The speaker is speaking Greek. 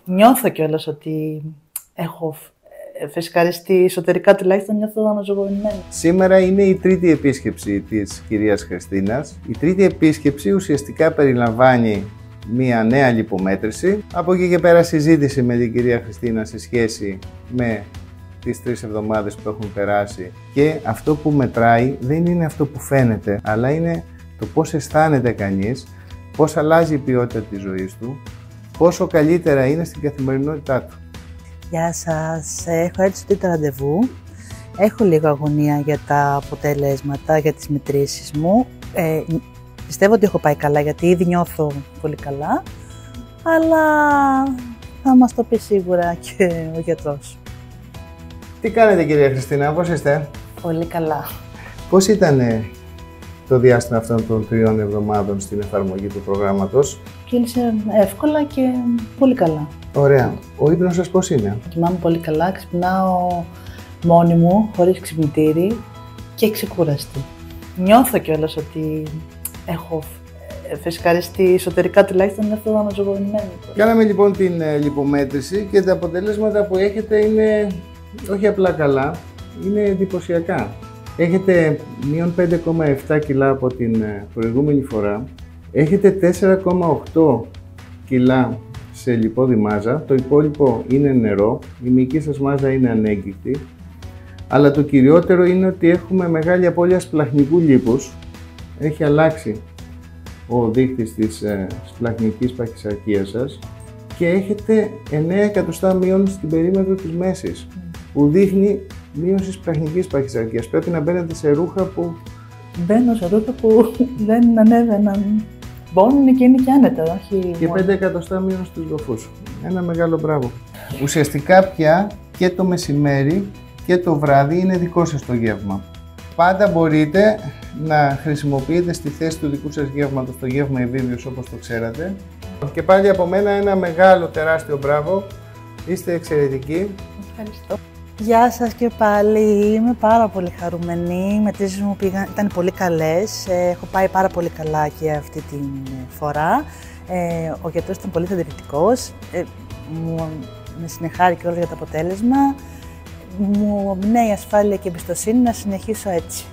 Νιώθω κιόλας ότι έχω φεσκαριστεί εσωτερικά, τουλάχιστον νιώθω αναζωογονημένη. Σήμερα είναι η τρίτη επίσκεψη της κυρίας Χριστίνας. Η τρίτη επίσκεψη ουσιαστικά περιλαμβάνει μία νέα λιπομέτρηση. Από εκεί και πέρα συζήτηση με την κυρία Χριστίνα σε σχέση με τις 3 εβδομάδες που έχουν περάσει. Και αυτό που μετράει δεν είναι αυτό που φαίνεται, αλλά είναι το πώς αισθάνεται κανείς, πώς αλλάζει η ποιότητα της ζωής του, πόσο καλύτερα είναι στην καθημερινότητά του. Γεια σας, έχω έρθει στο τρίτο ραντεβού. Έχω λίγο αγωνία για τα αποτελέσματα, για τις μετρήσεις μου. Πιστεύω ότι έχω πάει καλά, γιατί ήδη νιώθω πολύ καλά, αλλά θα μας το πει σίγουρα και ο γιατρός. Τι κάνετε κυρία Χριστίνα, πώς είστε? Πολύ καλά. Πώς ήταν το διάστημα αυτών των 3 εβδομάδων στην εφαρμογή του προγράμματος? Κύλησε εύκολα και πολύ καλά. Ωραία. Ο ύπνος σας πώς είναι? Κοιμάμαι πολύ καλά, ξυπνάω μόνη μου, χωρίς ξυπνητήρι και ξεκούραστη. Νιώθω κιόλας ότι έχω φεσκαριστεί εσωτερικά, τουλάχιστον νιώθω αναζωογονημένη. Κάναμε λοιπόν την λιπομέτρηση και τα αποτελέσματα που έχετε είναι όχι απλά καλά, είναι εντυπωσιακά. Έχετε μείον 5,7 κιλά από την προηγούμενη φορά. Έχετε 4,8 κιλά σε λιπόδη μάζα. Το υπόλοιπο είναι νερό. Η μυϊκή σας μάζα είναι ανέγκυκτη. Αλλά το κυριότερο είναι ότι έχουμε μεγάλη απώλεια σπλαχνικού λίπους. Έχει αλλάξει ο δείκτης της σπλαχνικής παχυσαρκίας σας. Και έχετε 9 εκατοστά μείον στην περίμετρο της μέσης, που δείχνει μείωση σπλαχνικής παχυσαρκίας. Πρέπει να μπαίνετε σε ρούχα που... Μπαίνω σε ρούχα που δεν ανέβαιναν. Μπώνουν και είναι και άνετα, όχι Και μόνο. 5 εκατοστά μείον στους λοφούς. Ένα μεγάλο μπράβο. Ουσιαστικά πια και το μεσημέρι και το βράδυ είναι δικό σας το γεύμα. Πάντα μπορείτε να χρησιμοποιείτε στη θέση του δικού σας γεύματος το γεύμα Εβίβιος όπως το ξέρατε. Και πάλι από μένα ένα μεγάλο τεράστιο μπράβο. Είστε εξαιρετικοί. Ευχαριστώ. Γεια σας και πάλι, είμαι πάρα πολύ χαρούμενη. Οι μετρήσεις μου ήταν πολύ καλές, έχω πάει πάρα πολύ καλά και αυτή τη φορά. Ο γιατρός ήταν πολύ συντηρητικός, με συνεχάρει και όλα για το αποτέλεσμα. Μου εμπνέει ασφάλεια και εμπιστοσύνη να συνεχίσω έτσι.